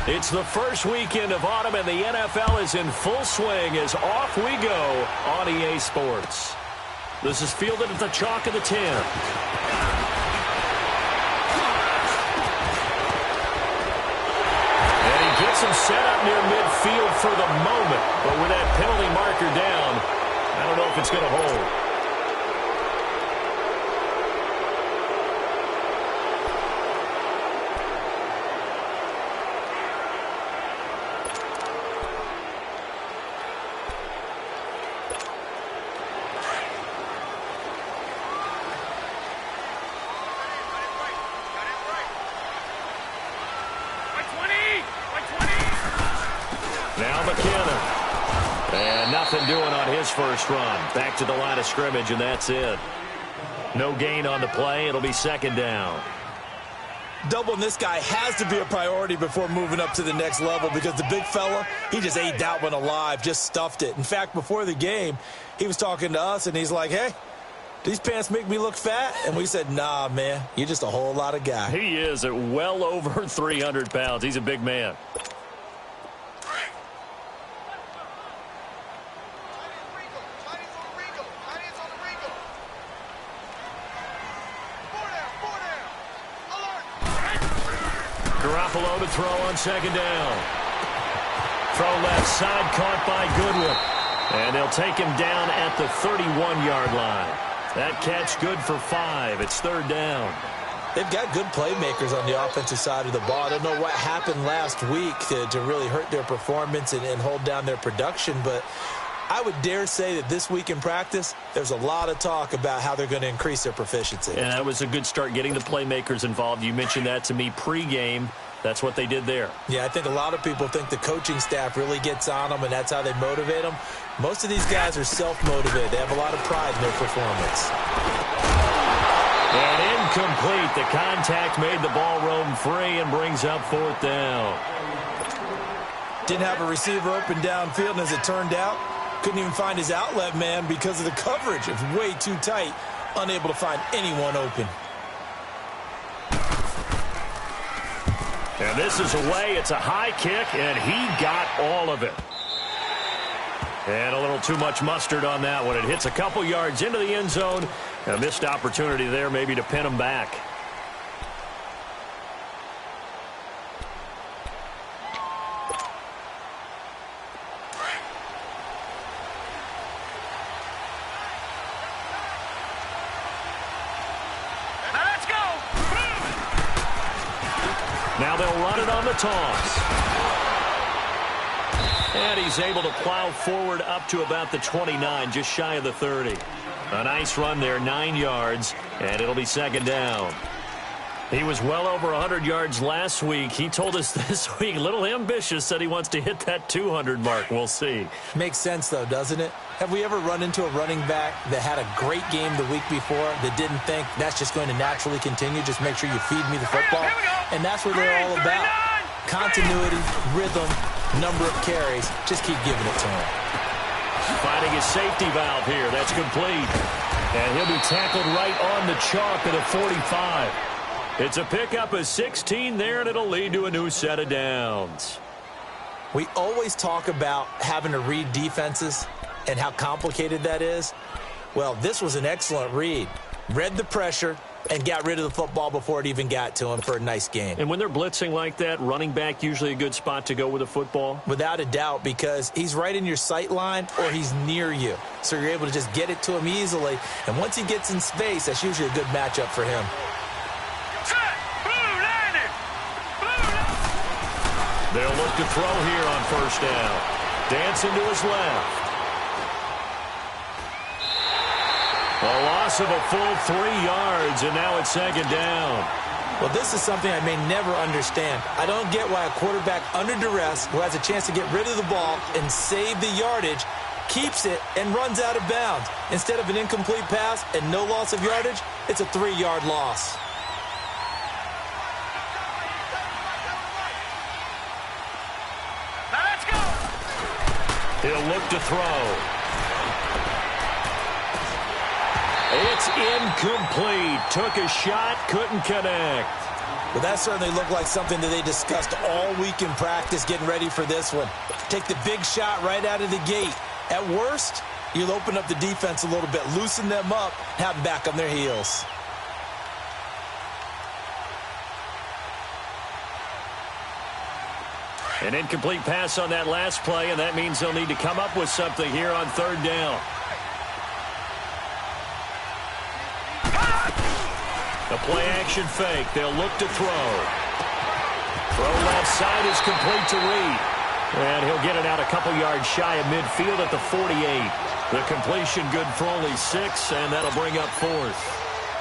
It's the first weekend of autumn, and the NFL is in full swing as off we go on EA Sports. This is fielded at the chalk of the 10. And he gets him set up near midfield for the moment. But with that penalty marker down, I don't know if it's going to hold. Nothing doing on his first run. Back to the line of scrimmage, and that's it. No gain on the play. It'll be second down. Doubling this guy has to be a priority before moving up to the next level because the big fella, he just ate that one alive, just stuffed it. In fact, before the game, he was talking to us, and he's like, hey, these pants make me look fat? And we said, nah, man, you're just a whole lot of guy. He is at well over 300 pounds. He's a big man. Garoppolo to throw on second down. Throw left side, caught by Goodwin. And they'll take him down at the 31-yard line. That catch good for 5. It's third down. They've got good playmakers on the offensive side of the ball. I don't know what happened last week to really hurt their performance and hold down their production, but I would dare say that this week in practice, there's a lot of talk about how they're going to increase their proficiency. And that was a good start, getting the playmakers involved. You mentioned that to me pregame. That's what they did there. Yeah, I think a lot of people think the coaching staff really gets on them, and that's how they motivate them. Most of these guys are self-motivated. They have a lot of pride in their performance. And incomplete. The contact made the ball roam free and brings up fourth down. Didn't have a receiver open downfield, and as it turned out, couldn't even find his outlet man because of the coverage. It was way too tight, unable to find anyone open. And this is away. It's a high kick, and he got all of it. And a little too much mustard on that one. It hits a couple yards into the end zone. A missed opportunity there maybe to pin him back. Now they'll run it on the toss. And he's able to plow forward up to about the 29, just shy of the 30. A nice run there, 9 yards, and it'll be second down. He was well over 100 yards last week. He told us this week, a little ambitious, said he wants to hit that 200 mark. We'll see. Makes sense, though, doesn't it? Have we ever run into a running back that had a great game the week before that didn't think that's just going to naturally continue? Just make sure you feed me the football. And that's what they're all about. Continuity, rhythm, number of carries. Just keep giving it to him. Finding his safety valve here. That's complete. And he'll be tackled right on the chalk at a 45. It's a pickup of 16 there, and it'll lead to a new set of downs. We always talk about having to read defenses and how complicated that is. Well, this was an excellent read. Read the pressure and got rid of the football before it even got to him for a nice game. And when they're blitzing like that, running back usually a good spot to go with a football? Without a doubt, because he's right in your sight line or he's near you. So you're able to just get it to him easily. And once he gets in space, that's usually a good matchup for him. They'll look to throw here on first down. Dancing to his left. A loss of a full 3 yards, and now it's second down. Well, this is something I may never understand. I don't get why a quarterback under duress who has a chance to get rid of the ball and save the yardage keeps it and runs out of bounds. Instead of an incomplete pass and no loss of yardage, it's a 3-yard loss. He'll look to throw. It's incomplete. Took a shot, couldn't connect. Well, that certainly looked like something that they discussed all week in practice getting ready for this one. Take the big shot right out of the gate. At worst, you'll open up the defense a little bit, loosen them up, have them back on their heels. An incomplete pass on that last play, and that means they'll need to come up with something here on third down. The play-action fake. They'll look to throw. Throw left side is complete to Reed. And he'll get it out a couple yards shy of midfield at the 48. The completion good for only 6, and that'll bring up fourth.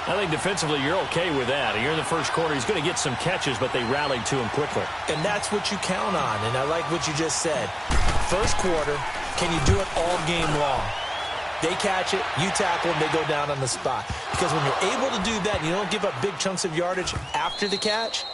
I think defensively you're okay with that. You're in the first quarter. He's going to get some catches, but they rallied to him quickly. And that's what you count on, and I like what you just said. First quarter, can you do it all game long? They catch it, you tackle them, they go down on the spot. Because when you're able to do that and you don't give up big chunks of yardage after the catch,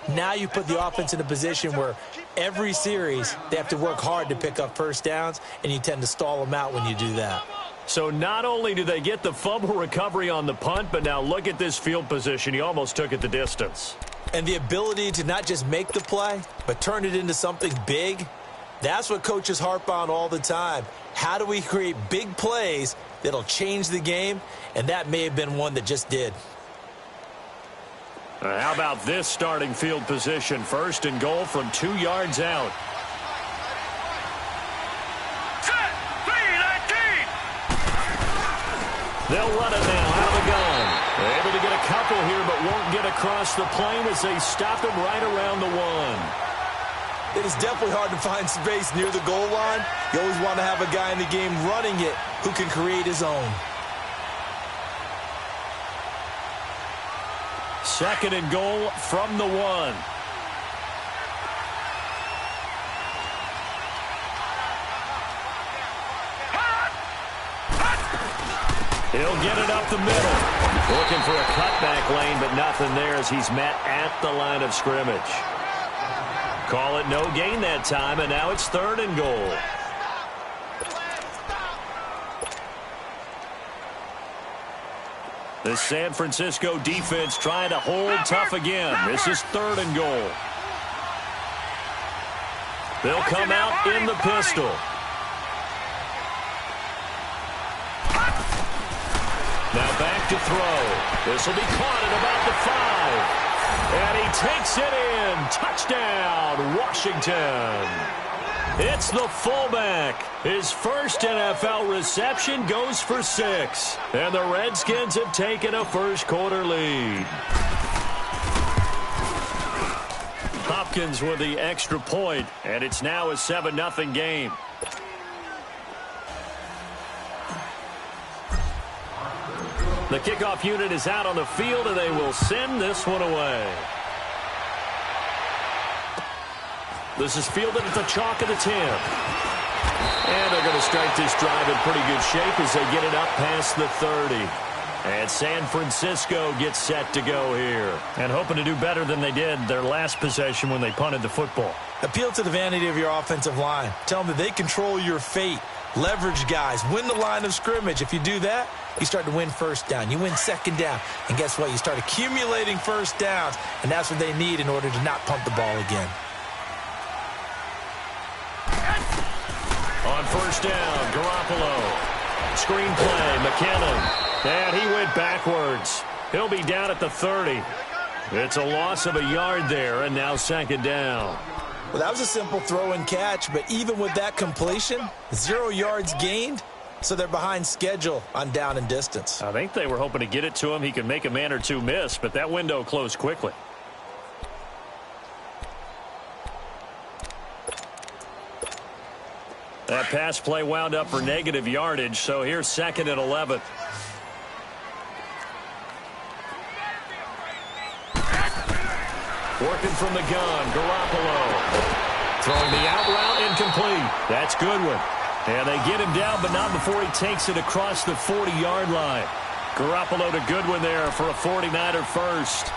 now you put the offense in a position where every series they have to work hard to pick up first downs, and you tend to stall them out when you do that. So not only do they get the fumble recovery on the punt, but now look at this field position. He almost took it the distance. And the ability to not just make the play, but turn it into something big, that's what coaches harp on all the time. How do we create big plays that'll change the game? And that may have been one that just did. How about this starting field position? First and goal from 2 yards out. They'll run it now out of the gun. They're able to get a couple here, but won't get across the plane as they stop him right around the 1. It is definitely hard to find space near the goal line. You always want to have a guy in the game running it who can create his own. Second and goal from the 1. He'll get it up the middle. Looking for a cutback lane, but nothing there as he's met at the line of scrimmage. Call it no gain that time, and now it's third and goal. The San Francisco defense trying to hold tough again. This is third and goal. They'll come out in the pistol. Now back to throw. This will be caught at about the 5. And he takes it in. Touchdown, Washington. It's the fullback. His first NFL reception goes for 6. And the Redskins have taken a first quarter lead. Hopkins with the extra point, and it's now a 7-0 game. The kickoff unit is out on the field, and they will send this one away. This is fielded at the chalk of the 10. And they're going to start this drive in pretty good shape as they get it up past the 30. And San Francisco gets set to go here. And hoping to do better than they did their last possession when they punted the football. Appeal to the vanity of your offensive line. Tell them that they control your fate. Leverage guys. Win the line of scrimmage. If you do that, you start to win first down. You win second down. And guess what? You start accumulating first downs. And that's what they need in order to not punt the ball again. On first down, Garoppolo. Screen play, McKinnon. And he went backwards. He'll be down at the 30. It's a loss of a yard there, and now second down. Well, that was a simple throw and catch, but even with that completion, 0 yards gained, so they're behind schedule on down and distance. I think they were hoping to get it to him. He could make a man or two miss, but that window closed quickly. That pass play wound up for negative yardage, so here's second and 11. Working from the gun, Garoppolo. Throwing the out route, incomplete. That's Goodwin. And they get him down, but not before he takes it across the 40-yard line. Garoppolo to Goodwin there for a 49er first.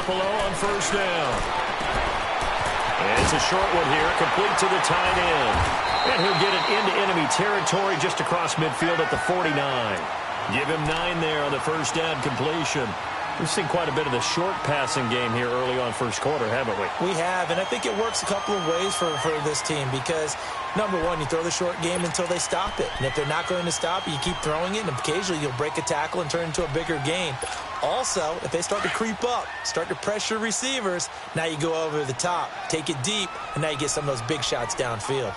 Garoppolo on first down. And it's a short one here, complete to the tight end. And he'll get it into enemy territory just across midfield at the 49. Give him 9 there on the first down completion. We've seen quite a bit of the short passing game here early on first quarter, haven't we? We have, and I think it works a couple of ways for this team because, number one, you throw the short game until they stop it. And if they're not going to stop it, you keep throwing it, and occasionally you'll break a tackle and turn it into a bigger gain. Also, if they start to creep up, start to pressure receivers, now you go over the top, take it deep, and now you get some of those big shots downfield.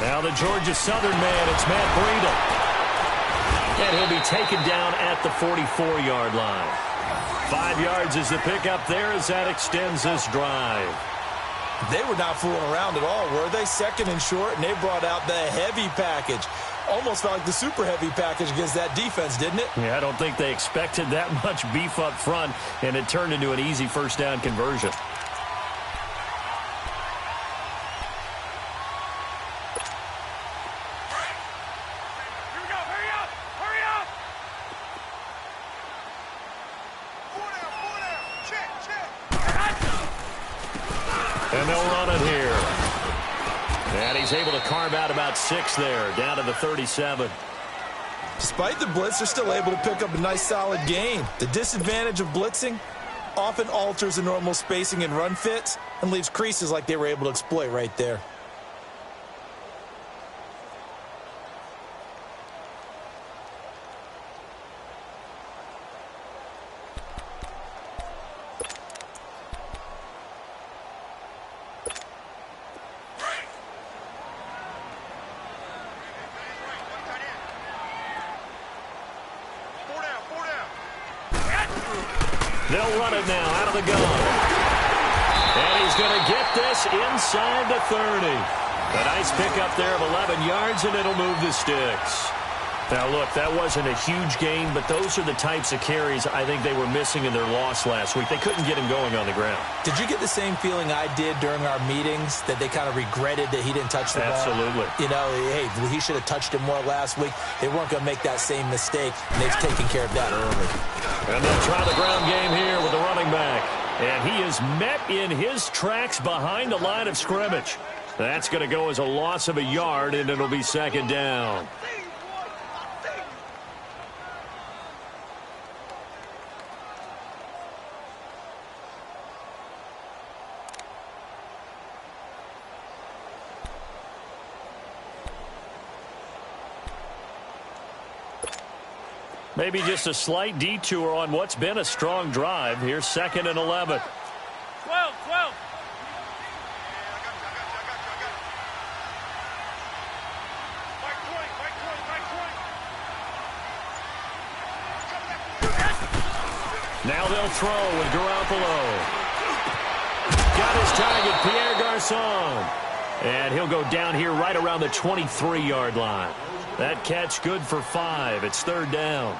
Now the Georgia Southern man, it's Matt Breida. And he'll be taken down at the 44-yard line. 5 yards is the pickup there as that extends this drive. They were not fooling around at all, were they? Second and short, and they brought out the heavy package. Almost felt like the super heavy package against that defense, didn't it? Yeah, I don't think they expected that much beef up front, and it turned into an easy first down conversion. And they'll run it here. And he's able to carve out about 6 there, down to the 37. Despite the blitz, they're still able to pick up a nice solid gain. The disadvantage of blitzing often alters the normal spacing and run fits and leaves creases like they were able to exploit right there. They'll run it now out of the gun. And he's going to get this inside the 30. A nice pickup there of 11 yards, and it'll move the sticks. Now, look, that wasn't a huge gain, but those are the types of carries I think they were missing in their loss last week. They couldn't get him going on the ground. Did you get the same feeling I did during our meetings, that they kind of regretted that he didn't touch the ball? Absolutely. You know, hey, he should have touched it more last week. They weren't going to make that same mistake, and they've taken care of that early. And they'll try the ground game here with the running back. And he is met in his tracks behind the line of scrimmage. That's going to go as a loss of a yard, and it'll be second down. Maybe just a slight detour on what's been a strong drive. Here's 2nd and 11. 12. Now they'll throw with Garoppolo. Got his target, Pierre Garçon. And he'll go down here right around the 23-yard line. That catch good for 5. It's 3rd down.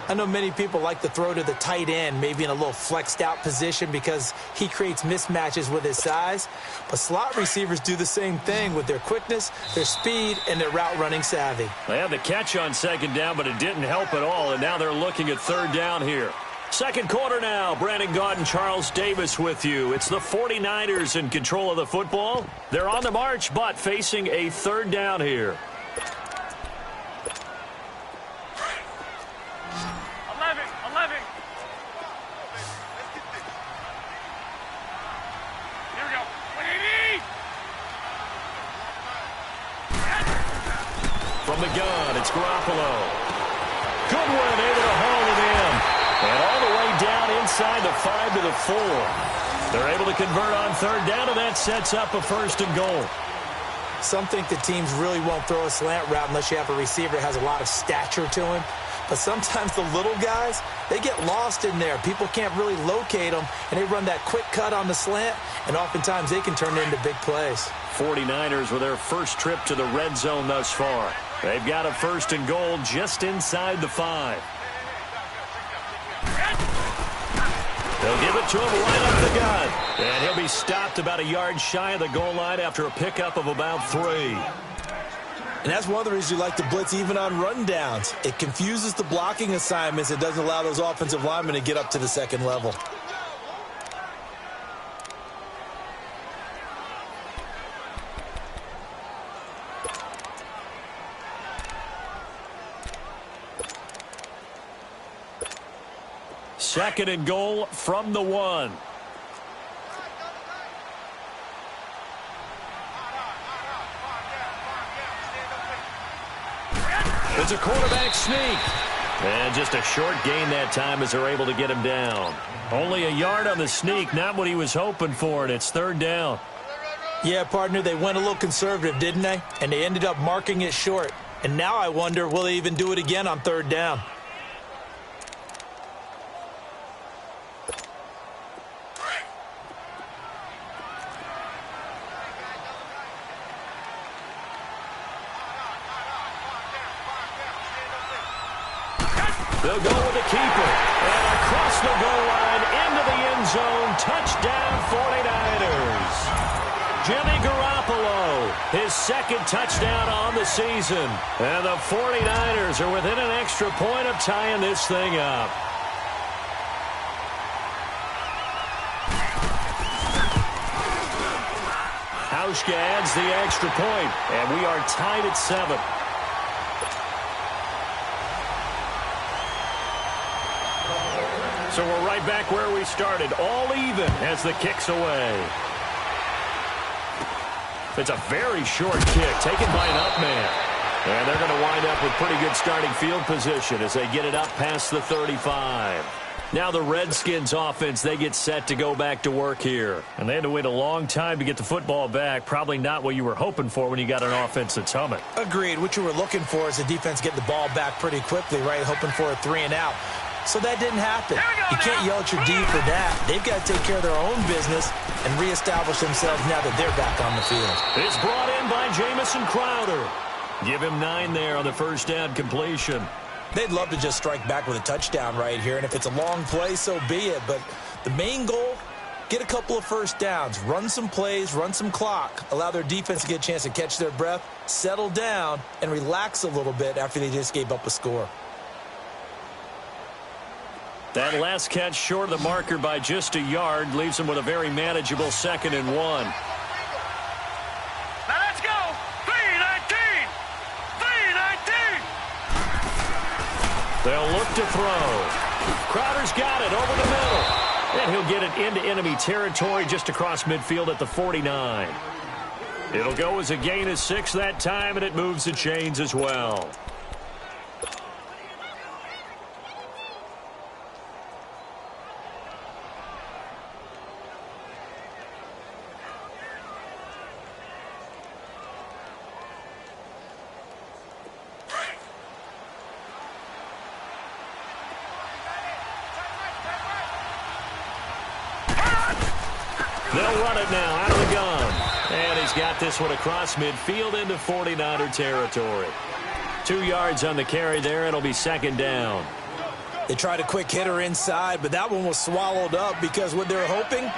I know many people like to throw to the tight end, maybe in a little flexed out position because he creates mismatches with his size. But slot receivers do the same thing with their quickness, their speed, and their route running savvy. They had the catch on 2nd down, but it didn't help at all. And now they're looking at 3rd down here. Second quarter now. Brandon Gaudin and Charles Davis with you. It's the 49ers in control of the football. They're on the march, but facing a 3rd down here. 11. Here we go. From the gun, it's Garoppolo. Goodwin able to haul it in. And all the way down inside the 5 to the 4. They're able to convert on 3rd down, and that sets up a 1st and goal. Some think the teams really won't throw a slant route unless you have a receiver that has a lot of stature to him. But sometimes the little guys, they get lost in there. People can't really locate them, and they run that quick cut on the slant, and oftentimes they can turn it into big plays. 49ers with their first trip to the red zone thus far. They've got a 1st and goal just inside the 5. They'll give it to him right up the gut. And he'll be stopped about a yard shy of the goal line after a pickup of about 3. And that's one of the reasons you like to blitz even on rundowns. It confuses the blocking assignments. It doesn't allow those offensive linemen to get up to the second level. Second and goal from the 1. It's a quarterback sneak. And just a short gain that time as they're able to get him down. Only a yard on the sneak, not what he was hoping for, and it's third down. Yeah, partner, they went a little conservative, didn't they? And they ended up marking it short. And now I wonder, will they even do it again on third down? They'll go with the keeper. And across the goal line into the end zone. Touchdown 49ers. Jimmy Garoppolo, his second touchdown on the season. And the 49ers are within an extra point of tying this thing up. Hauschka adds the extra point, and we are tied at 7. So we're right back where we started, all even as the kick's away. It's a very short kick taken by an up man. And they're going to wind up with pretty good starting field position as they get it up past the 35. Now the Redskins offense, they get set to go back to work here. And they had to wait a long time to get the football back. Probably not what you were hoping for when you got an offense that's humming. Agreed. What you were looking for is the defense getting the ball back pretty quickly, right? Hoping for a 3 and out. So that didn't happen. You can't yell at your D for that. They've got to take care of their own business and reestablish themselves now that they're back on the field. It's brought in by Jamison Crowder. Give him 9 there on the first down completion. They'd love to just strike back with a touchdown right here, and if it's a long play, so be it. But the main goal, get a couple of first downs, run some plays, run some clock, allow their defense to get a chance to catch their breath, settle down, and relax a little bit after they just gave up a score. That last catch short of the marker by just a yard leaves them with a very manageable 2nd and 1. Now let's go. 3-19. 3-19. They'll look to throw. Crowder's got it over the middle. And he'll get it into enemy territory just across midfield at the 49. It'll go as a gain of 6 that time, and it moves the chains as well. They'll run it now out of the gun. And he's got this one across midfield into 49er territory. 2 yards on the carry there. It'll be 2nd down. They tried a quick hitter inside, but that one was swallowed up because what they're hoping,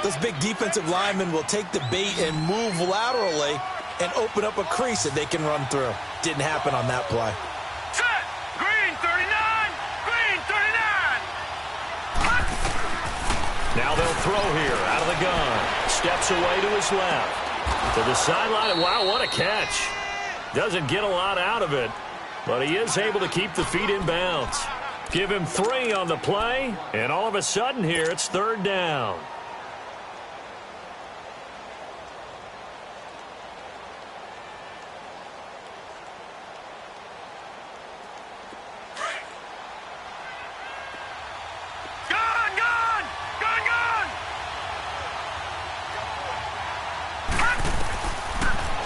those big defensive linemen will take the bait and move laterally and open up a crease that they can run through. Didn't happen on that play. Set. Green 39. Green 39. Now they'll throw here out of the gun. Steps away to his left. To the sideline. Wow, what a catch. Doesn't get a lot out of it, but he is able to keep the feet in bounds. Give him 3 on the play, and all of a sudden here it's 3rd down.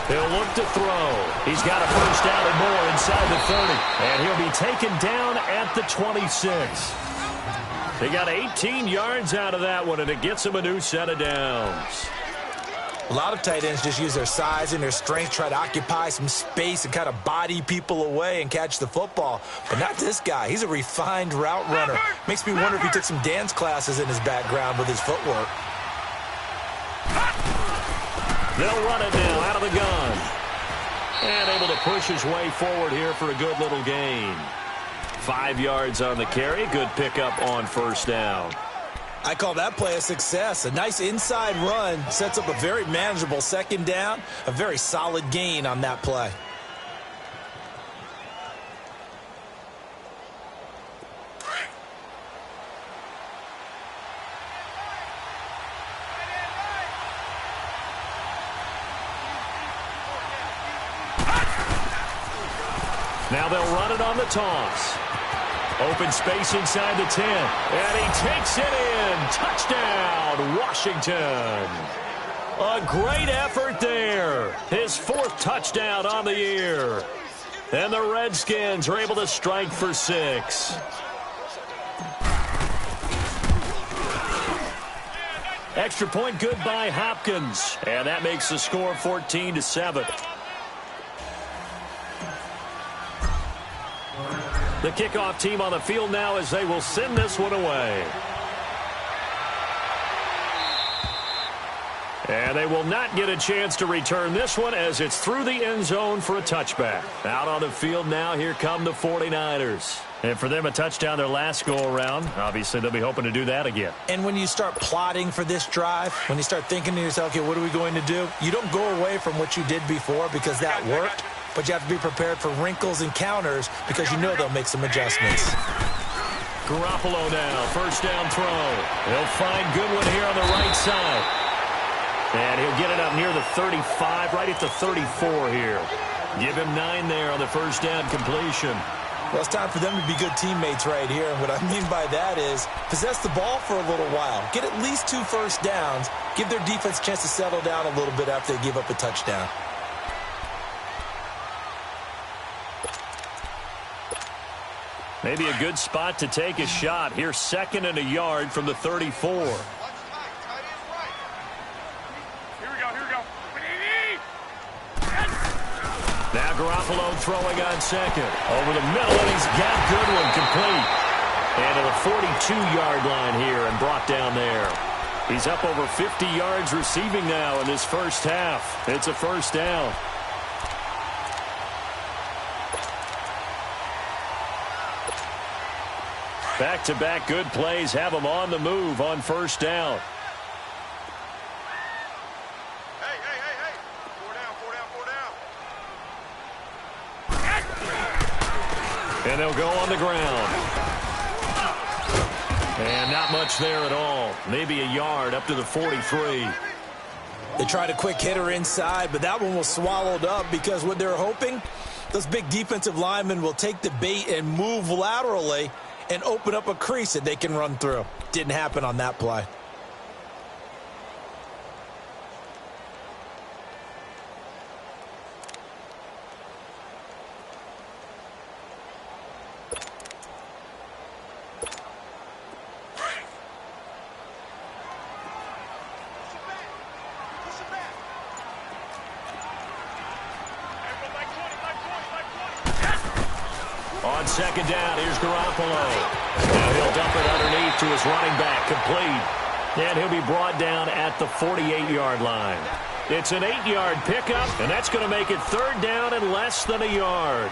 He'll look to throw. He's got a first down and more inside the 30. And he'll be taken down at the 26. They got 18 yards out of that one, and it gets him a new set of downs. A lot of tight ends just use their size and their strength, try to occupy some space and kind of body people away and catch the football. But not this guy. He's a refined route runner. Makes me wonder if he took some dance classes in his background with his footwork. They'll run it now out of the gun. And able to push his way forward here for a good little gain. 5 yards on the carry. Good pickup on first down. I call that play a success. A nice inside run sets up a very manageable second down. A very solid gain on that play. Now they'll run it on the toss. Open space inside the 10. And he takes it in. Touchdown, Washington. A great effort there. His 4th touchdown on the year. And the Redskins are able to strike for 6. Extra point good by Hopkins. And that makes the score 14-7. The kickoff team on the field now as they will send this one away. And they will not get a chance to return this one as it's through the end zone for a touchback. Out on the field now, here come the 49ers. And for them, a touchdown their last go-around. Obviously, they'll be hoping to do that again. And when you start plotting for this drive, when you start thinking to yourself, okay, what are we going to do? You don't go away from what you did before because that worked. But you have to be prepared for wrinkles and counters because you know they'll make some adjustments. Garoppolo now, first down throw. He'll find Goodwin here on the right side. And he'll get it up near the 35, right at the 34 here. Give him 9 there on the first down completion. Well, it's time for them to be good teammates right here. And what I mean by that is possess the ball for a little while. Get at least 2 first downs. Give their defense a chance to settle down a little bit after they give up a touchdown. Maybe a good spot to take a shot. Here's 2nd and a yard from the 34. Here we go. Now Garoppolo throwing on 2nd. Over the middle, and he's got Goodwin complete. And to the 42-yard line here and brought down there. He's up over 50 yards receiving now in this first half. It's a first down. Back-to-back good plays have them on the move on first down. Hey. 4 down. And they'll go on the ground. And not much there at all. Maybe a yard up to the 43. They tried a quick hitter inside, but that one was swallowed up because what they're hoping, those big defensive linemen will take the bait and move laterally and open up a crease that they can run through. Didn't happen on that play. On second down, here's Garoppolo. Now he'll dump it underneath to his running back, complete. And he'll be brought down at the 48-yard line. It's an 8-yard pickup, and that's going to make it 3rd down and less than a yard.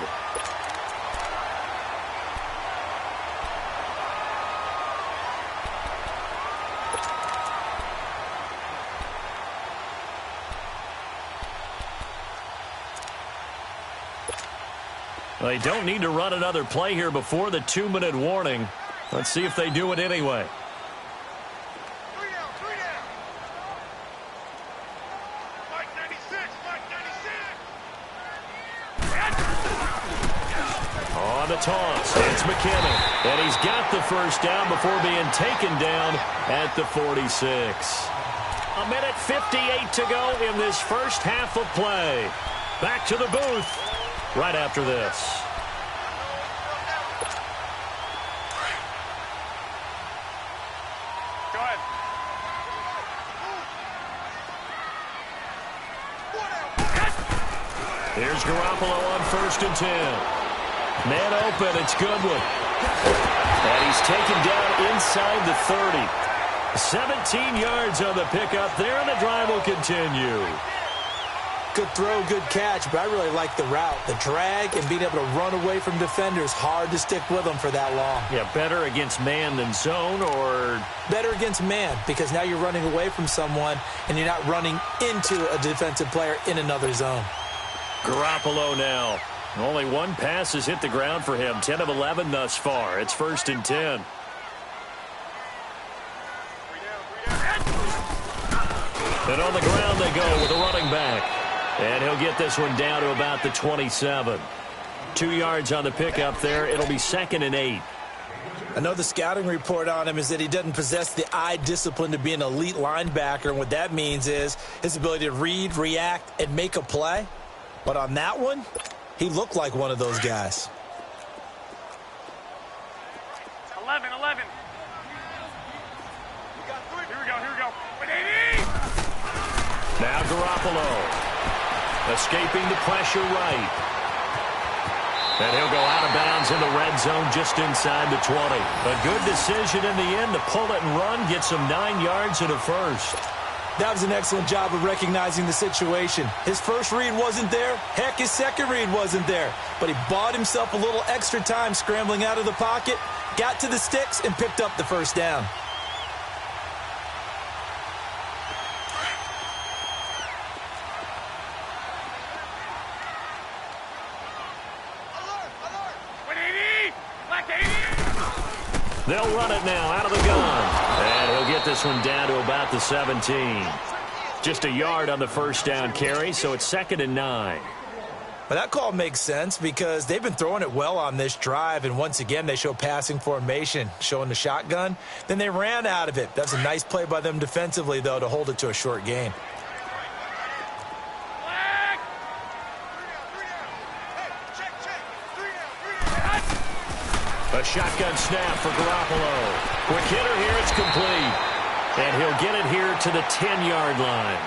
They don't need to run another play here before the 2-minute warning. Let's see if they do it anyway. 3 down. Mike 96. On the toss, it's McKinnon. And he's got the first down before being taken down at the 46. 1:58 to go in this first half of play. Back to the booth right after this. Go ahead. Here's Garoppolo on 1st and 10. Man open, it's Goodwin. And he's taken down inside the 30. 17 yards on the pickup there, and the drive will continue. Good throw, good catch, but I really like the route. The drag and being able to run away from defenders, hard to stick with them for that long. Yeah, better against man than zone, or? Better against man, because now you're running away from someone and you're not running into a defensive player in another zone. Garoppolo now. Only one pass has hit the ground for him. 10 of 11 thus far. It's 1st and 10. And on the ground they go with a running back. And he'll get this one down to about the 27. 2 yards on the pickup there. It'll be 2nd and 8. I know the scouting report on him is that he doesn't possess the eye discipline to be an elite linebacker. And what that means is his ability to read, react, and make a play. But on that one, he looked like one of those guys. 11. Here we go. Now Garoppolo. Escaping the pressure right. And he'll go out of bounds in the red zone just inside the 20. A good decision in the end to pull it and run, gets him 9 yards and a first. That was an excellent job of recognizing the situation. His first read wasn't there. Heck, his second read wasn't there. But he bought himself a little extra time scrambling out of the pocket, got to the sticks, and picked up the first down. They'll run it now out of the gun. And he'll get this one down to about the 17. Just a yard on the first down carry, so it's 2nd and 9. But that call makes sense because they've been throwing it well on this drive, and once again they show passing formation, showing the shotgun. Then they ran out of it. That's a nice play by them defensively, though, to hold it to a short gain. A shotgun snap for Garoppolo. Quick hitter here, it's complete. And he'll get it here to the 10-yard line.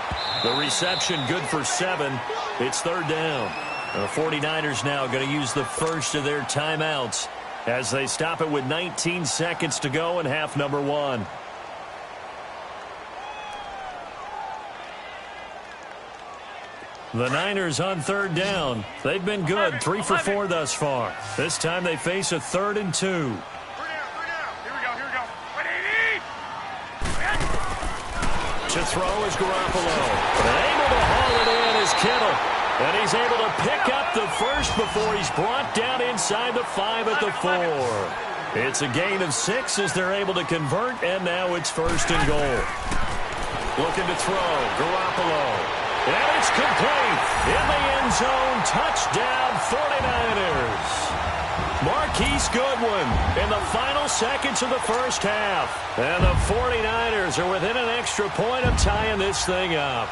The reception good for 7. It's 3rd down. The 49ers now going to use the first of their timeouts as they stop it with 19 seconds to go in half number 1. The Niners on 3rd down. They've been good, 3 for 4 thus far. This time they face a 3rd and 2. 3 down. Here we go. To throw is Garoppolo. Able to haul it in is Kittle. And he's able to pick up the first before he's brought down inside the 5 at the 4. It's a gain of 6 as they're able to convert, and now it's 1st and goal. Looking to throw, Garoppolo. And it's complete. In the end zone, touchdown 49ers. Marquise Goodwin in the final seconds of the first half. And the 49ers are within an extra point of tying this thing up.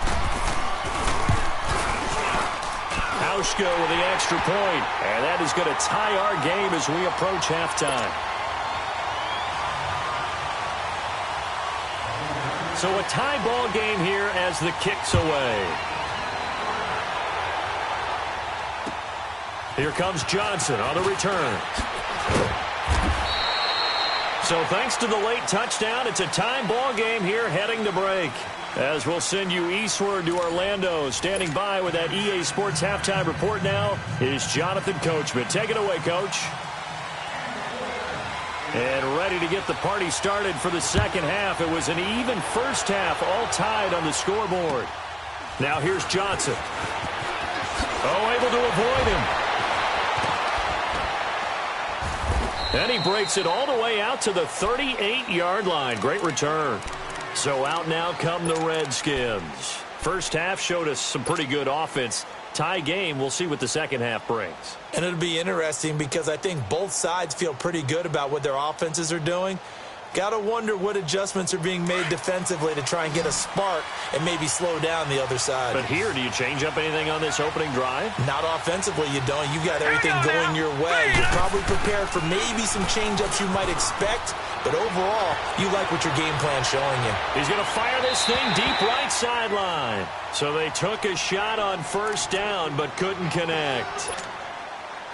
Hauschka with the extra point. And that is going to tie our game as we approach halftime. So a tie ball game here as the kick's away. Here comes Johnson on the return. So thanks to the late touchdown, it's a tie ball game here heading to break. As we'll send you eastward to Orlando. Standing by with that EA Sports halftime report now is Jonathan Coachman. Take it away, Coach. And ready to get the party started for the second half. It was an even first half, all tied on the scoreboard. Now here's Johnson. Oh, able to avoid him. And he breaks it all the way out to the 38-yard line. Great return. So out now come the Redskins. First half showed us some pretty good offense. Tie game, we'll see what the second half brings. And it'll be interesting because I think both sides feel pretty good about what their offenses are doing. Got to wonder what adjustments are being made defensively to try and get a spark and maybe slow down the other side. But here, do you change up anything on this opening drive? Not offensively, you don't. You got everything going your way. You're probably prepared for maybe some change-ups you might expect, but overall, you like what your game plan's showing you. He's going to fire this thing deep right sideline. So they took a shot on first down, but couldn't connect.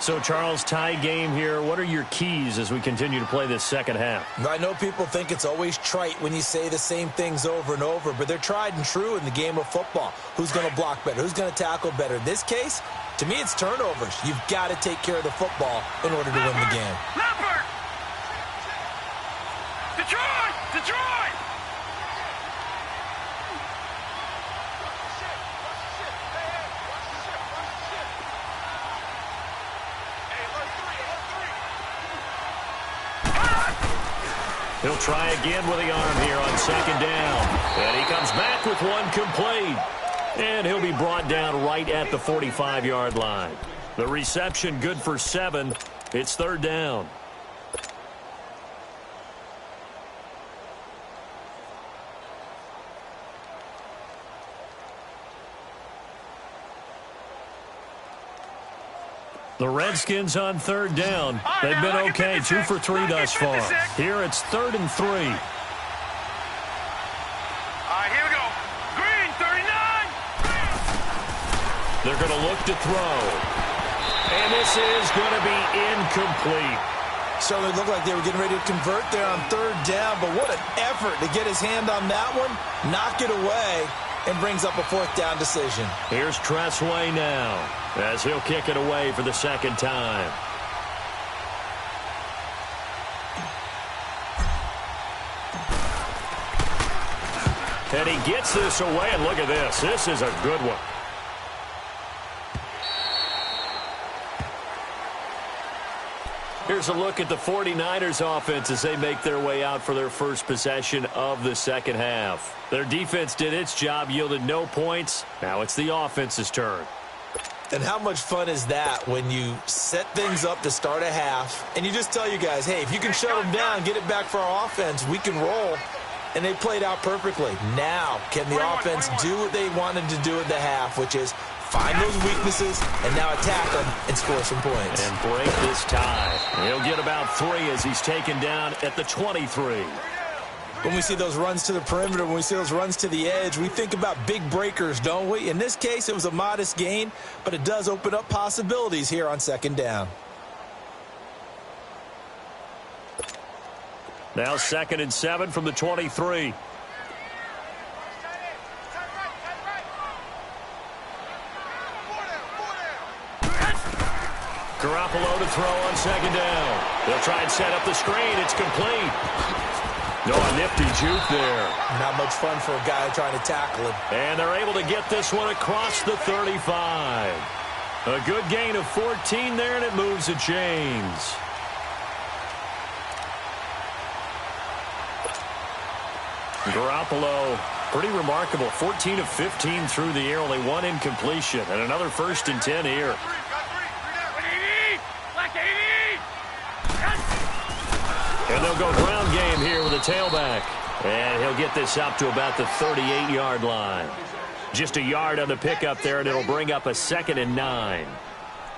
So, Charles, tie game here. What are your keys as we continue to play this second half? I know people think it's always trite when you say the same things over and over, but they're tried and true in the game of football. Who's going to block better? Who's going to tackle better? In this case, to me, it's turnovers. You've got to take care of the football in order to win the game. Leopard! Detroit! Detroit! He'll try again with the arm here on second down. And he comes back with one complete. And he'll be brought down right at the 45-yard line. The reception good for 7. It's third down. The Redskins on third down. They've been okay, 2 for 3 thus far. Here it's 3rd and 3. All right, here we go. Green, 39. They're going to look to throw. And this is going to be incomplete. Certainly looked like they were getting ready to convert there on third down, but what an effort to get his hand on that one, knock it away, and brings up a 4th down decision. Here's Tressway now as he'll kick it away for the second time. And he gets this away, and look at this. This is a good one. Here's a look at the 49ers offense as they make their way out for their first possession of the second half. Their defense did its job, yielded no points. Now it's the offense's turn. And how much fun is that when you set things up to start a half and you just tell you guys, hey, if you can shut them down, get it back for our offense, we can roll. And they played out perfectly. Now, can the offense do what they wanted to do at the half, which is find those weaknesses and now attack them and score some points. And break this tie. He'll get about 3 as he's taken down at the 23. When we see those runs to the perimeter, when we see those runs to the edge, we think about big breakers, don't we? In this case, it was a modest gain, but it does open up possibilities here on second down. Now 2nd and 7 from the 23. Garoppolo to throw on second down. They'll try and set up the screen. It's complete. No, a nifty juke there. Not much fun for a guy trying to tackle him. And they're able to get this one across the 35. A good gain of 14 there, and it moves the chains. Garoppolo, pretty remarkable. 14 of 15 through the air, only 1 incompletion. And another 1st and 10 here. And they'll go ground game here with a tailback. And he'll get this up to about the 38-yard line. Just a yard on the pickup there, and it'll bring up a 2nd and 9.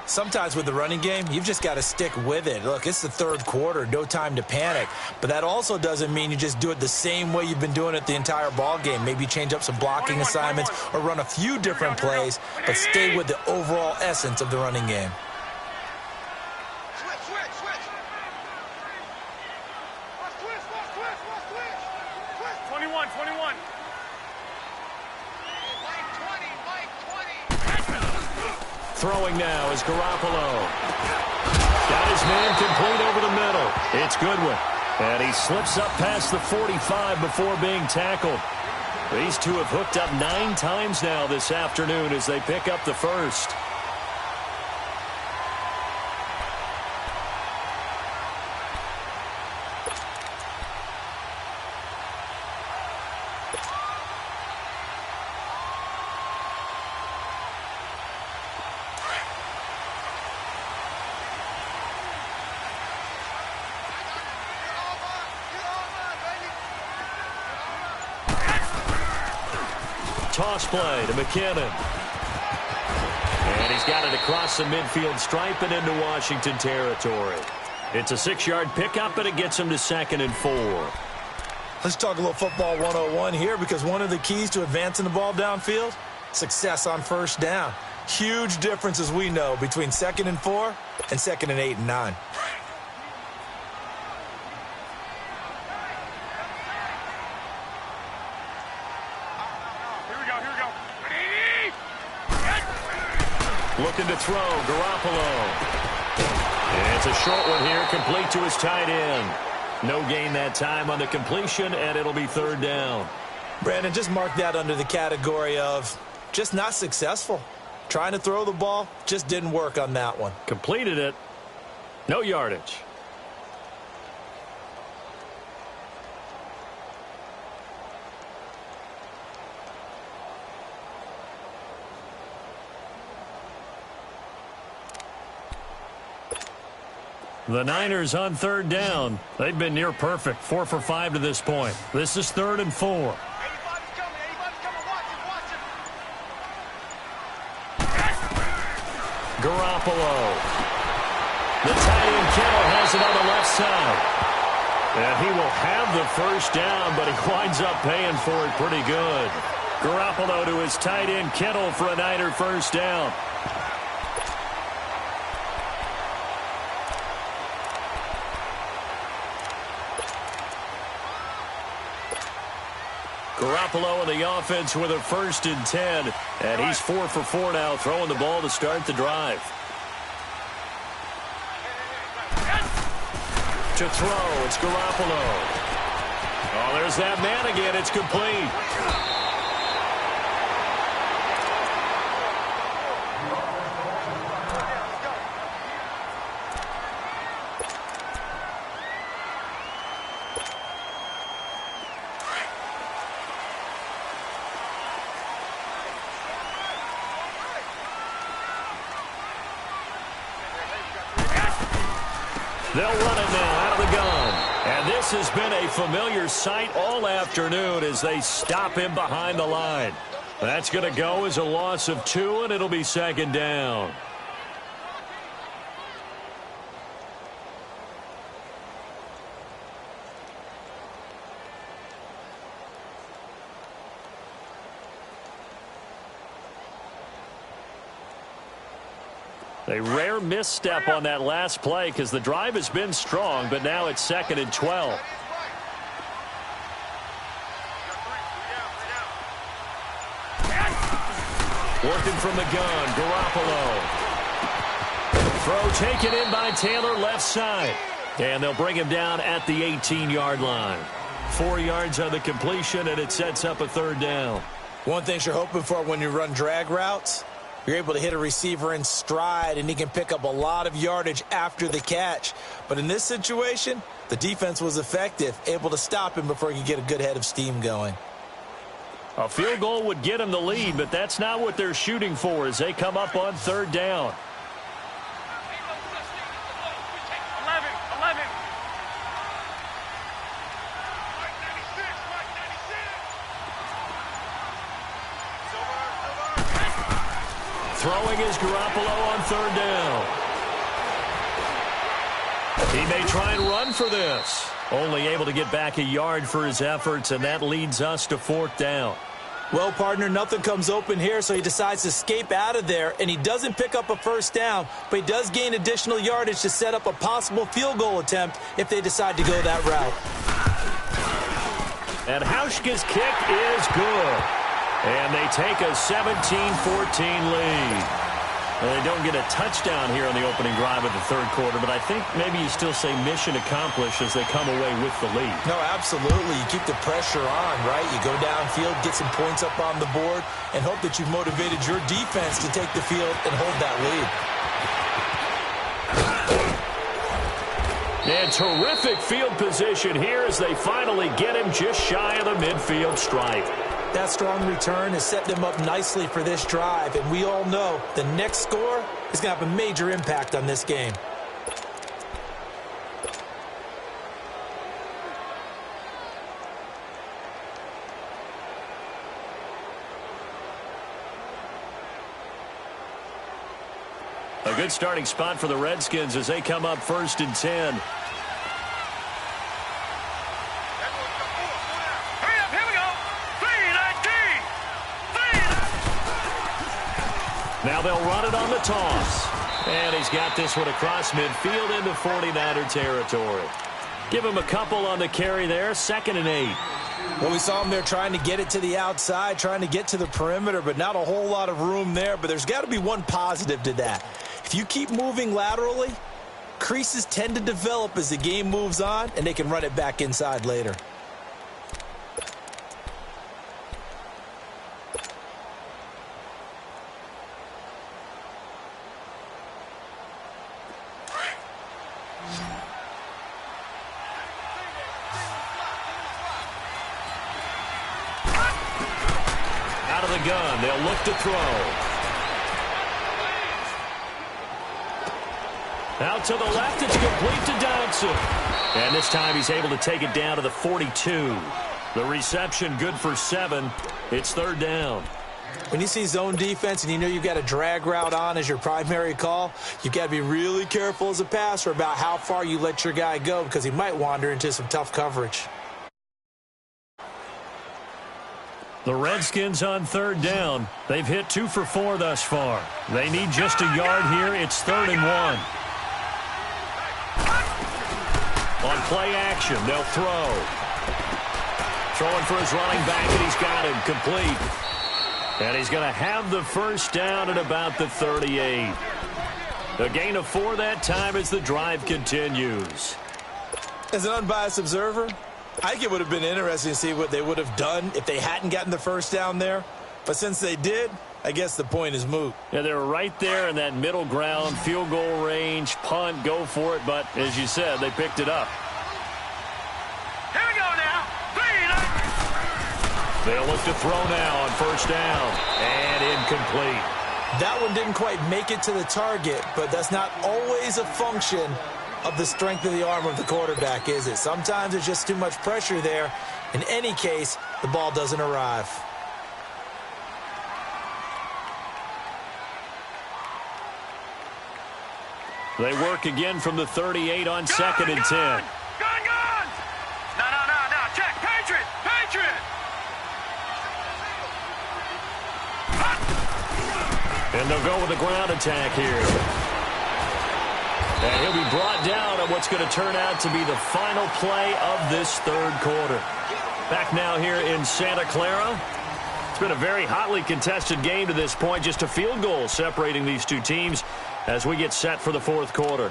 Sometimes with the running game, you've just got to stick with it. Look, it's the 3rd quarter, no time to panic. But that also doesn't mean you just do it the same way you've been doing it the entire ball game. Maybe change up some blocking assignments or run a few different plays, but stay with the overall essence of the running game. 21. Throwing now is Garoppolo. Got his man complete over the middle. It's Goodwin. And he slips up past the 45 before being tackled. These two have hooked up 9 times now this afternoon as they pick up the first. Toss play to McKinnon. And he's got it across the midfield stripe and into Washington territory. It's a 6-yard pickup, and it gets him to 2nd and 4. Let's talk a little football 101 here, because one of the keys to advancing the ball downfield, success on first down. Huge difference, as we know, between 2nd and 4 and 2nd and 8 and 9. Here we go. Ready? Looking to throw, Garoppolo. It's a short one here, complete to his tight end. No gain that time on the completion, and it'll be 3rd down. Brandon, just mark that under the category of just not successful. Trying to throw the ball, just didn't work on that one. Completed it. No yardage. The Niners on 3rd down. They've been near perfect, 4 for 5 to this point. This is 3rd and 4. Anybody's coming. Watch it. Garoppolo. The tight end Kittle has it on the left side. And he will have the 1st down, but he winds up paying for it pretty good. Garoppolo to his tight end Kittle for a Niner 1st down. Garoppolo in the offense with a 1st and 10. And he's 4 for 4 now, throwing the ball to start the drive. To throw, it's Garoppolo. Oh, there's that man again. It's complete. They'll run it now out of the gun. And this has been a familiar sight all afternoon as they stop him behind the line. That's going to go as a loss of 2, and it'll be 2nd down. A rare misstep on that last play because the drive has been strong, but now it's 2nd and 12. Working from the gun, Garoppolo. Throw taken in by Taylor, left side. And they'll bring him down at the 18-yard line. 4 yards on the completion, and it sets up a 3rd down. One thing you're hoping for when you run drag routes, you're able to hit a receiver in stride, and he can pick up a lot of yardage after the catch. But in this situation, the defense was effective, able to stop him before he could get a good head of steam going. A field goal would get him the lead, but that's not what they're shooting for as they come up on 3rd down. 11. Throwing is Garoppolo on 3rd down. He may try and run for this. Only able to get back a yard for his efforts, and that leads us to 4th down. Well, partner, nothing comes open here, so he decides to escape out of there, and he doesn't pick up a 1st down, but he does gain additional yardage to set up a possible field goal attempt if they decide to go that route. And Hauschka's kick is good. And they take a 17-14 lead. Well, they don't get a touchdown here on the opening drive of the 3rd quarter, but I think maybe you still say mission accomplished as they come away with the lead. No, absolutely. You keep the pressure on, right? You go downfield, get some points up on the board, and hope that you've motivated your defense to take the field and hold that lead. And terrific field position here as they finally get him just shy of the midfield stripe. That strong return has set them up nicely for this drive, and we all know the next score is going to have a major impact on this game. A good starting spot for the Redskins as they come up 1st and 10. Now they'll run it on the toss. And he's got this one across midfield into 49er territory. Give him a couple on the carry there, 2nd and 8. Well, we saw him there trying to get it to the outside, trying to get to the perimeter, but not a whole lot of room there. But there's got to be one positive to that. If you keep moving laterally, creases tend to develop as the game moves on, and they can run it back inside later. Out of the gun, they'll look to throw. Out to the left, it's complete to Dodson. And this time he's able to take it down to the 42. The reception good for 7. It's 3rd down. When you see zone defense and you know you've got a drag route on as your primary call, you've got to be really careful as a passer about how far you let your guy go because he might wander into some tough coverage. The Redskins on 3rd down. They've hit 2 for 4 thus far. They need just a yard here. It's 3rd and 1. On play action, they'll throw. Throwing for his running back, and he's got him complete. And he's going to have the first down at about the 38. A gain of 4 that time as the drive continues. As an unbiased observer, I think it would have been interesting to see what they would have done if they hadn't gotten the first down there. But since they did, I guess the point is moot. Yeah, they're right there in that middle ground, field goal range, punt, go for it. But as you said, they picked it up. Here we go now. They'll look to throw now on first down. And incomplete. That one didn't quite make it to the target, but that's not always a function of the strength of the arm of the quarterback, is it? Sometimes there's just too much pressure there. In any case, the ball doesn't arrive. They work again from the 38 on 2nd and 10. Gun! No. Check. Patriot! And they'll go with the ground attack here. And he'll be brought down on what's going to turn out to be the final play of this 3rd quarter. Back now here in Santa Clara. It's been a very hotly contested game to this point. Just a field goal separating these two teams as we get set for the 4th quarter.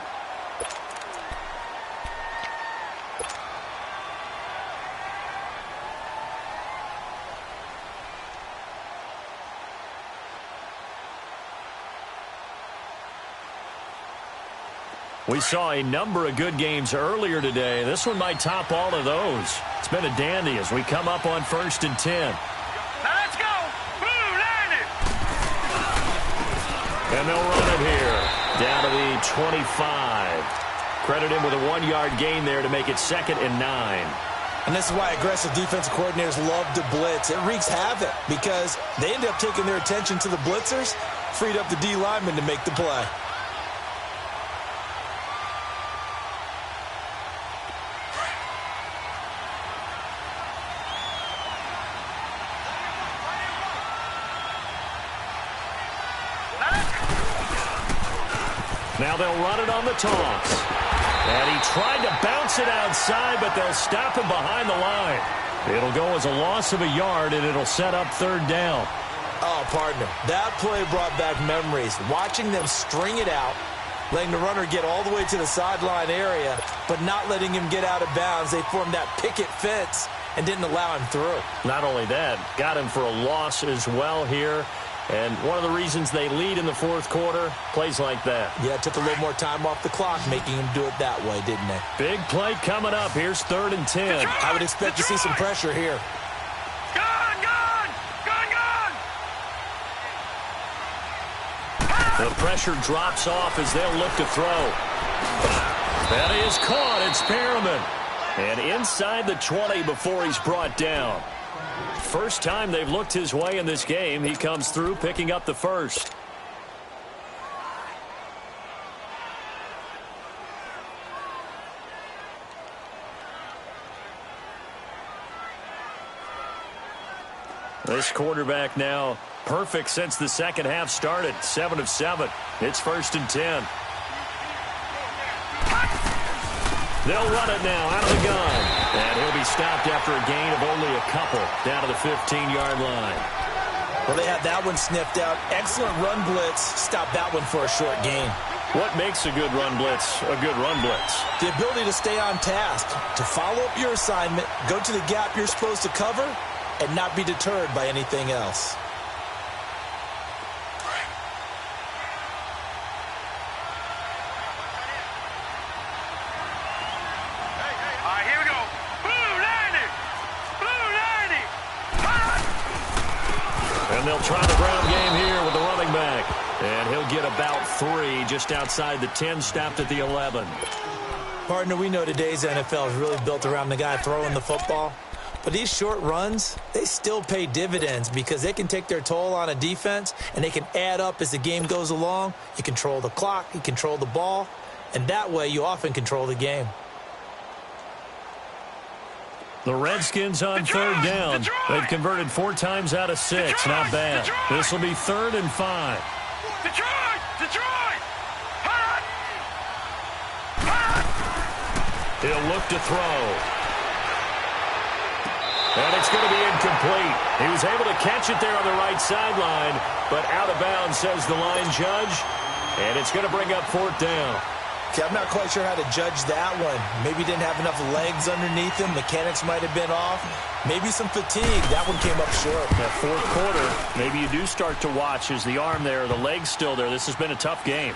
We saw a number of good games earlier today. This one might top all of those. It's been a dandy as we come up on 1st and 10. Now let's go. Boom, land it. And they'll run it here down to the 25. Credit him with a 1-yard gain there to make it 2nd and 9. And this is why aggressive defensive coordinators love to blitz. It wreaks havoc because they end up taking their attention to the blitzers, freed up the D lineman to make the play. Now they'll run it on the toss. And he tried to bounce it outside, but they'll stop him behind the line. It'll go as a loss of a yard, and it'll set up 3rd down. Oh, partner, that play brought back memories. Watching them string it out, letting the runner get all the way to the sideline area, but not letting him get out of bounds. They formed that picket fence and didn't allow him through. Not only that, got him for a loss as well here. And one of the reasons they lead in the 4th quarter, plays like that. Yeah, it took a little more time off the clock, making him do it that way, didn't they? Big play coming up. Here's 3rd and 10. I would expect to see some pressure here. Gun! The pressure drops off as they'll look to throw. That is caught. It's Perriman. And inside the 20 before he's brought down. First time they've looked his way in this game. He comes through picking up the first. This quarterback now perfect since the second half started. 7 of 7. It's 1st and 10. They'll run it now out of the gun. And he'll be stopped after a gain of only a couple down to the 15-yard line. Well, they had that one sniffed out. Excellent run blitz. Stop that one for a short gain. What makes a good run blitz a good run blitz? The ability to stay on task, to follow up your assignment, go to the gap you're supposed to cover, and not be deterred by anything else. All right, here we go. Blue 90. Blue 90. And they'll try the ground game here with the running back. And he'll get about 3 just outside the 10, stopped at the 11. Partner, we know today's NFL is really built around the guy throwing the football. But these short runs, they still pay dividends because they can take their toll on a defense and they can add up as the game goes along. You control the clock, you control the ball, and that way you often control the game. The Redskins on 3rd down. They've converted 4 times out of 6. Not bad. This will be 3rd and 5. Detroit! Detroit! Hot! He'll look to throw. And it's going to be incomplete. He was able to catch it there on the right sideline, but out of bounds, says the line judge. And it's going to bring up 4th down. Okay, I'm not quite sure how to judge that one. Maybe he didn't have enough legs underneath him. Mechanics might have been off. Maybe some fatigue. That one came up short. That 4th quarter, maybe you do start to watch as the arm there, the leg's still there. This has been a tough game.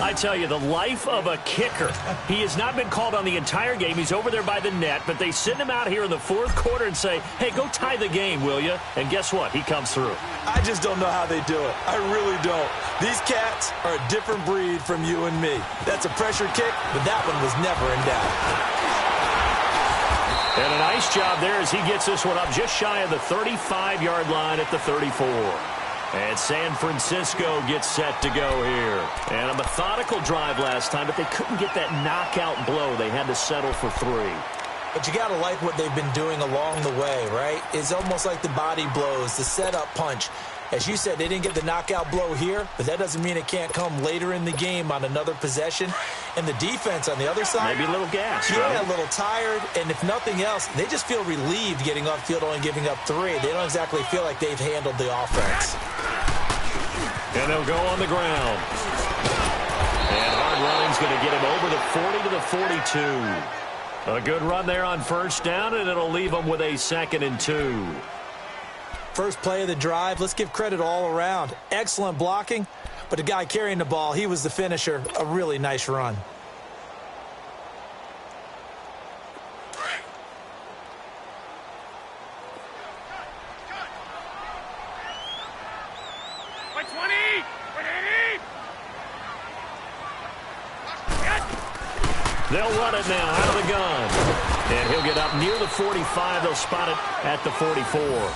I tell you, the life of a kicker. He has not been called on the entire game. He's over there by the net, but they send him out here in the 4th quarter and say, hey, go tie the game, will you? And guess what? He comes through. I just don't know how they do it. I really don't. These cats are a different breed from you and me. That's a pressure kick, but that one was never in doubt. And a nice job there as he gets this one up just shy of the 35-yard line at the 34. And San Francisco gets set to go here. And a methodical drive last time, but they couldn't get that knockout blow. They had to settle for 3. But you got to like what they've been doing along the way, right? It's almost like the body blows, the setup punch. As you said, they didn't get the knockout blow here, but that doesn't mean it can't come later in the game on another possession. And the defense on the other side, maybe a little gas, yeah, right? A little tired. And if nothing else, they just feel relieved getting off field, only giving up 3. They don't exactly feel like they've handled the offense. And they'll go on the ground. And hard running's going to get him over the 40 to the 42. A good run there on 1st down, and it'll leave them with a 2nd and 2. First play of the drive, let's give credit all around. Excellent blocking, but the guy carrying the ball, he was the finisher. A really nice run. They'll run it now out of the gun. And he'll get up near the 45. They'll spot it at the 44.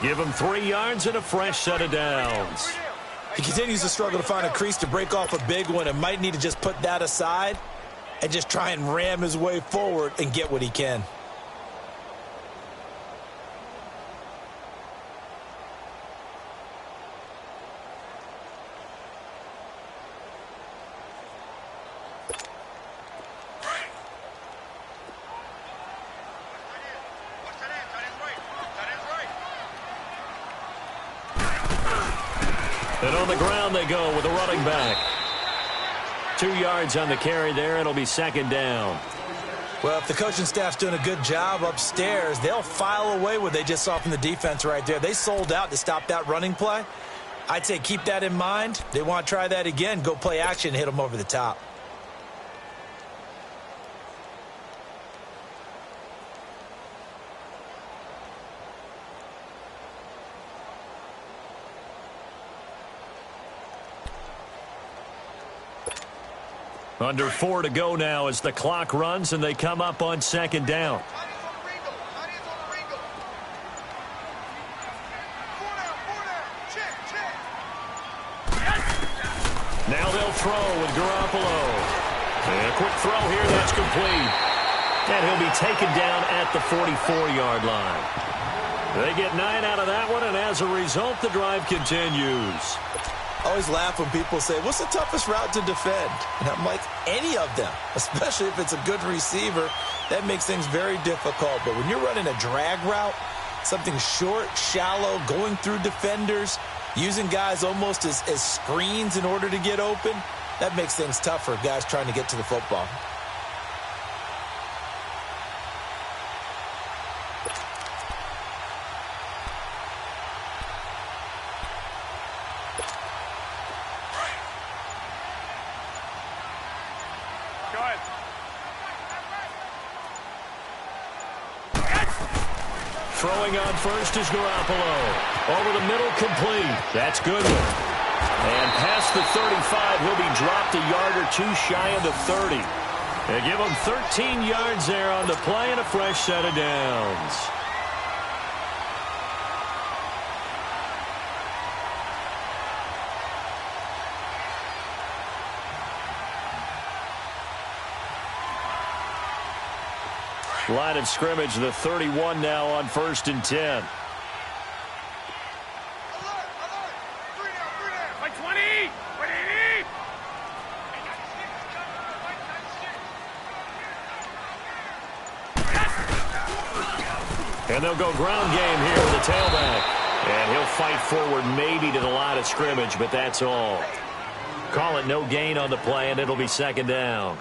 Give him 3 yards and a fresh set of downs. He continues to struggle to find a crease to break off a big one and might need to just put that aside and just try and ram his way forward and get what he can. And on the ground they go with a running back. 2 yards on the carry there. It'll be 2nd down. Well, if the coaching staff's doing a good job upstairs, they'll file away what they just saw from the defense right there. They sold out to stop that running play. I'd say keep that in mind. They want to try that again. Go play action and hit them over the top. Under 4 to go now as the clock runs and they come up on 2nd down. Now they'll throw with Garoppolo. And a quick throw here, that's complete. And he'll be taken down at the 44-yard line. They get 9 out of that one, and as a result, the drive continues. I always laugh when people say, what's the toughest route to defend? And I'm like, any of them, especially if it's a good receiver. That makes things very difficult. But when you're running a drag route, something short, shallow, going through defenders, using guys almost as screens in order to get open, that makes things tough for guys trying to get to the football. Go ahead. Throwing on first is Garoppolo. Over the middle, complete. That's Goodwin. And past the 35, he'll be dropped a yard or two shy of the 30. They give him 13 yards there on the play and a fresh set of downs. Line of scrimmage, the 31 now on 1st and 10. Like 20! 180! And they'll go ground game here with the tailback. And he'll fight forward maybe to the line of scrimmage, but that's all. Call it no gain on the play, and it'll be 2nd down.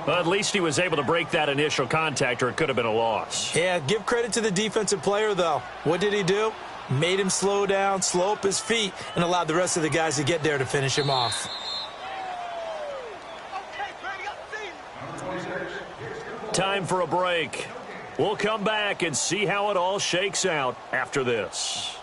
Well, at least he was able to break that initial contact, or it could have been a loss. Yeah, give credit to the defensive player, though. What did he do? Made him slow down, slow up his feet, and allowed the rest of the guys to get there to finish him off. Time for a break. We'll come back and see how it all shakes out after this.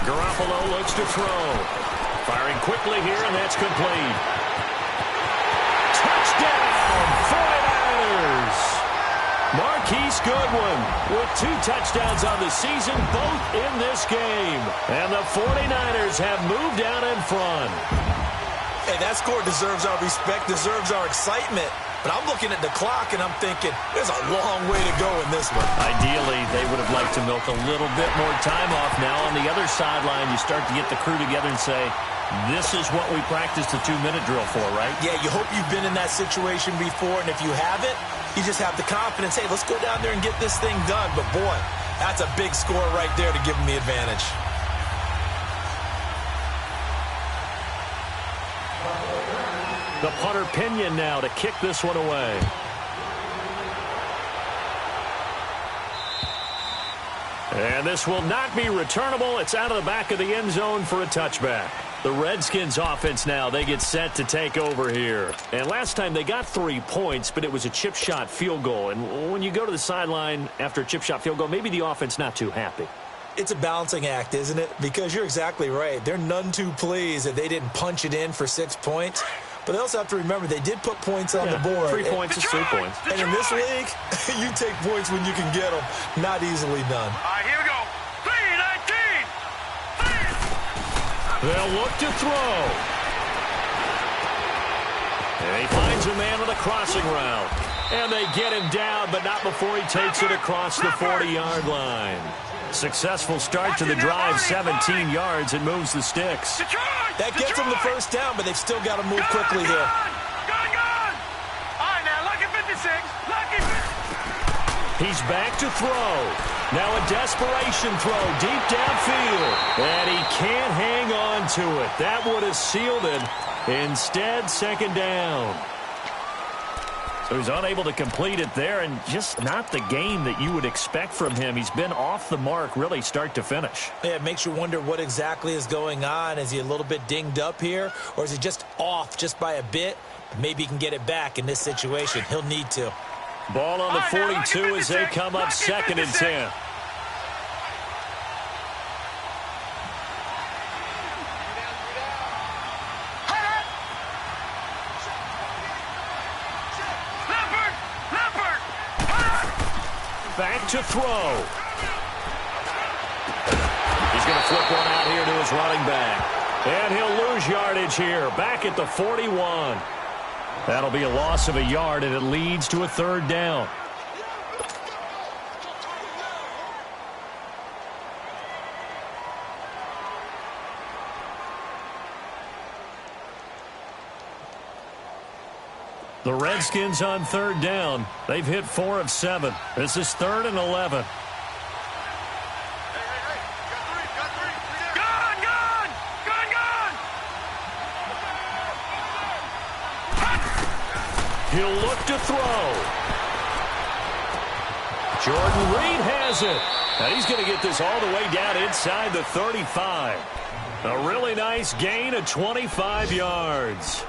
Garoppolo looks to throw. Firing quickly here, and that's complete. Touchdown, 49ers! Marquise Goodwin with 2 touchdowns on the season, both in this game. And the 49ers have moved out in front. Hey, that score deserves our respect, deserves our excitement. But I'm looking at the clock, and I'm thinking, there's a long way to go in this one. Ideally, they would have liked to milk a little bit more time off. Now, on the other sideline, you start to get the crew together and say, this is what we practiced the 2-minute drill for, right? Yeah, you hope you've been in that situation before, and if you haven't, you just have the confidence, hey, let's go down there and get this thing done. But, boy, that's a big score right there to give them the advantage. The punter Pinion now to kick this one away. And this will not be returnable. It's out of the back of the end zone for a touchback. The Redskins offense now, they get set to take over here. And last time they got 3 points, but it was a chip shot field goal. And when you go to the sideline after a chip shot field goal, maybe the offense not too happy. It's a balancing act, isn't it? Because you're exactly right. They're none too pleased that they didn't punch it in for 6 points. But they also have to remember they did put points on the board. 3 points is 3 points. And in this league, you take points when you can get them. Not easily done. All right, here we go. 3-19. They'll look to throw. And he finds a man on the crossing route. And they get him down, but not before he takes it across the 40-yard line. Successful start to the drive, 17 yards, and moves the sticks. That gets them the first down, but they've still got to move quickly here. Gone. All right, now, lucky 56. Lucky 50. He's back to throw. Now a desperation throw deep downfield. And he can't hang on to it. That would have sealed it. Instead, 2nd down. So he's unable to complete it there, and just not the game that you would expect from him. He's been off the mark really start to finish. Yeah, it makes you wonder what exactly is going on. Is he a little bit dinged up here, or is he just off just by a bit? Maybe he can get it back in this situation. He'll need to. Ball on the 42 as they come up 2nd and 10. Back to throw. He's going to flip one out here to his running back. And he'll lose yardage here, back at the 41. That'll be a loss of a yard, and it leads to a 3rd down. The Redskins on 3rd down. They've hit 4 of 7. This is 3rd and 11. He'll look to throw. Jordan Reed has it. And he's going to get this all the way down inside the 35. A really nice gain of 25 yards.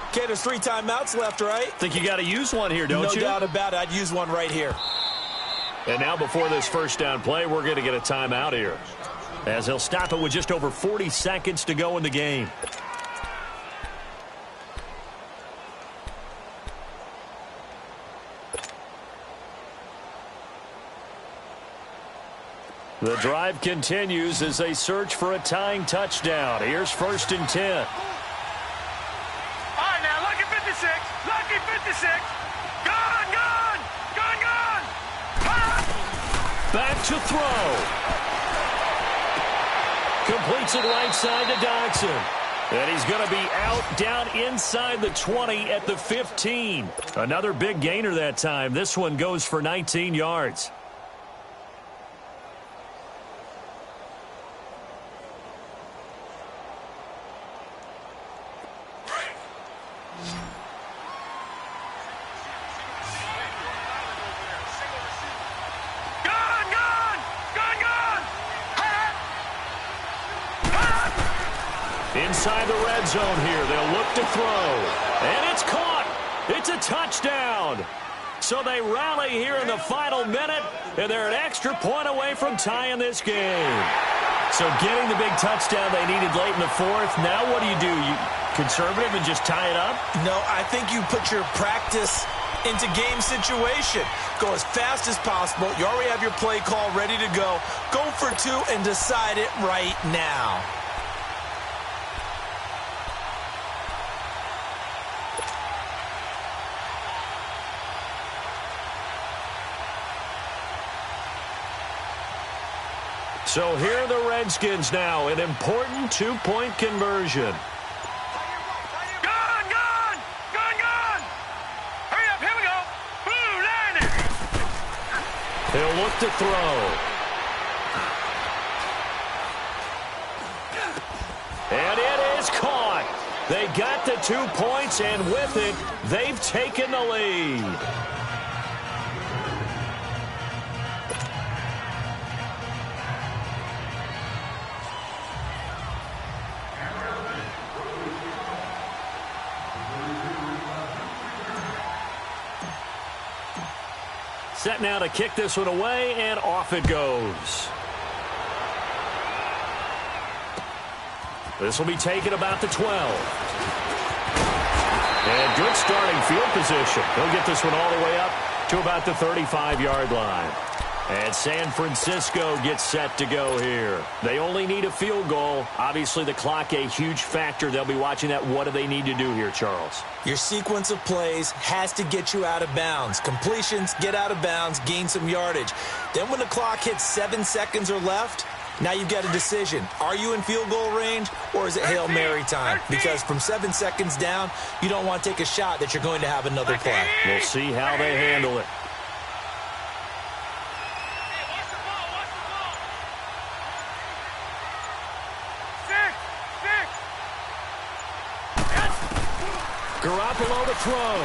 Okay, there's 3 timeouts left, right? Think you got to use one here, don't you? No doubt about it. I'd use one right here. And now before this first down play, we're going to get a timeout here, as he'll stop it with just over 40 seconds to go in the game. The drive continues as they search for a tying touchdown. Here's 1st and 10. All right, now, lucky 56. Lucky 56. Gone, gone. Gone, gone. Back to throw. Completes it right side to Dodson. And he's going to be out down inside the 20 at the 15. Another big gainer that time. This one goes for 19 yards. Inside the red zone here. They'll look to throw. And it's caught. It's a touchdown. So they rally here in the final minute, and they're an extra point away from tying this game. So getting the big touchdown they needed late in the 4th. Now what do? You conservative and just tie it up? No, I think you put your practice into game situation. Go as fast as possible. You already have your play call ready to go. Go for 2 and decide it right now. So here are the Redskins now, an important 2-point conversion. Gone, gone, gone, gone. Hurry up, here we go. Boom, landing. He'll look to throw. And it is caught. They got the 2 points, and with it, they've taken the lead. Set now to kick this one away, and off it goes. This will be taken about the 12. And good starting field position. He'll get this one all the way up to about the 35-yard line. And San Francisco gets set to go here. They only need a field goal. Obviously, the clock a huge factor. They'll be watching that. What do they need to do here, Charles? Your sequence of plays has to get you out of bounds. Completions, get out of bounds, gain some yardage. Then when the clock hits 7 seconds or left, now you've got a decision. Are you in field goal range, or is it Hail Mary time? Because from 7 seconds down, you don't want to take a shot that you're going to have another play. We'll see how they handle it. Garoppolo to throw.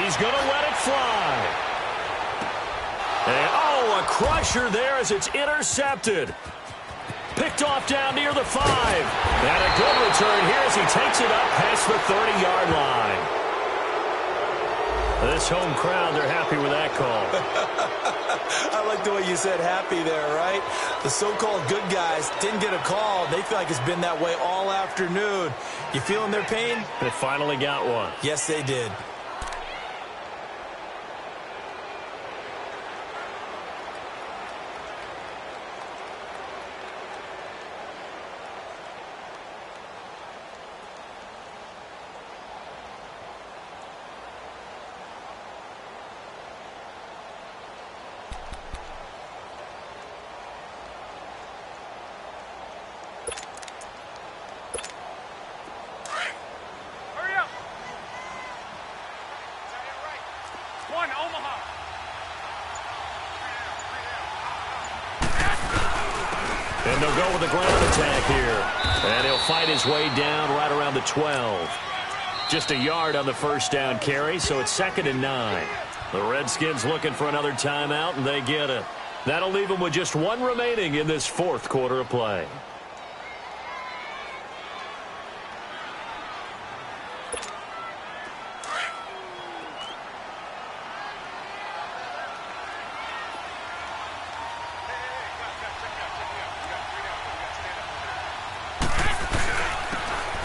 He's going to let it fly. And, oh, a crusher there as it's intercepted. Picked off down near the 5. And a good return here as he takes it up past the 30-yard line. This home crowd, they're happy with that call. I like the way you said happy there, right? The so-called good guys didn't get a call. They feel like it's been that way all afternoon. You feeling their pain? They finally got one. Yes, they did. And they'll go with the ground attack here. And he'll fight his way down right around the 12. Just a yard on the first down carry, so it's 2nd and 9. The Redskins looking for another timeout, and they get it. That'll leave them with just one remaining in this fourth quarter of play.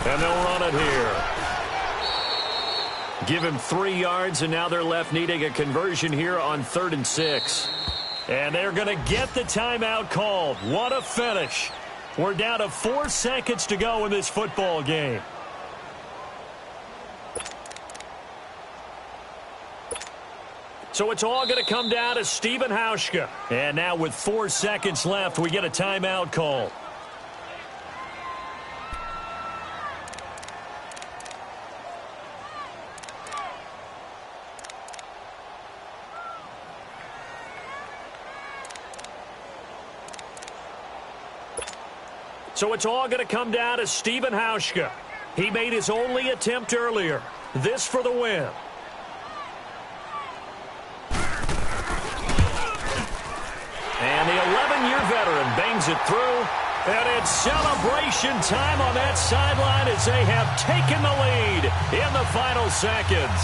And they'll run it here. Give him 3 yards, and now they're left needing a conversion here on 3rd and 6. And they're going to get the timeout called. What a finish. We're down to 4 seconds to go in this football game. So it's all going to come down to Stephen Hauschka. And now with 4 seconds left, we get a timeout call. So it's all going to come down to Stephen Hauschka. He made his only attempt earlier. This for the win. And the 11-year veteran bangs it through. And it's celebration time on that sideline as they have taken the lead in the final seconds.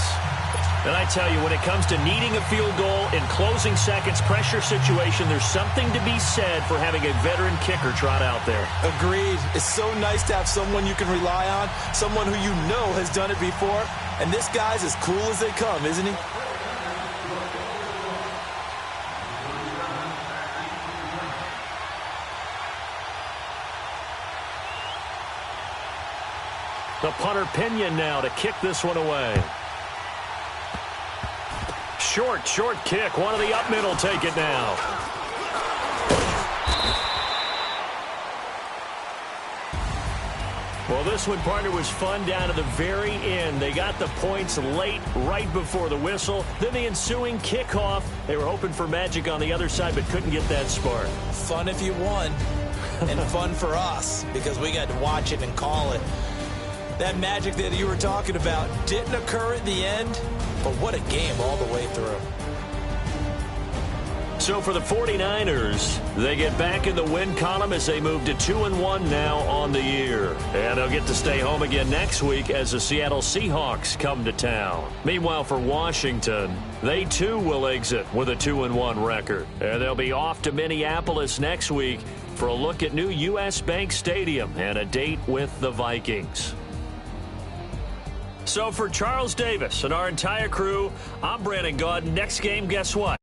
And I tell you, when it comes to needing a field goal in closing seconds, pressure situation, there's something to be said for having a veteran kicker trot out there. Agreed. It's so nice to have someone you can rely on, someone who you know has done it before. And this guy's as cool as they come, isn't he? The punter Pinion now to kick this one away. Short kick. One of the up middle take it now. Well, this one, partner, was fun down to the very end. They got the points late, right before the whistle. Then the ensuing kickoff. They were hoping for magic on the other side, but couldn't get that spark. Fun if you won, and fun for us, because we got to watch it and call it. That magic that you were talking about didn't occur at the end, but what a game all the way through. So for the 49ers, they get back in the win column as they move to 2-1 now on the year. And they'll get to stay home again next week as the Seattle Seahawks come to town. Meanwhile, for Washington, they too will exit with a 2-1 record. And they'll be off to Minneapolis next week for a look at new U.S. Bank Stadium and a date with the Vikings. So for Charles Davis and our entire crew, I'm Brandon Gaudin. Next game, guess what?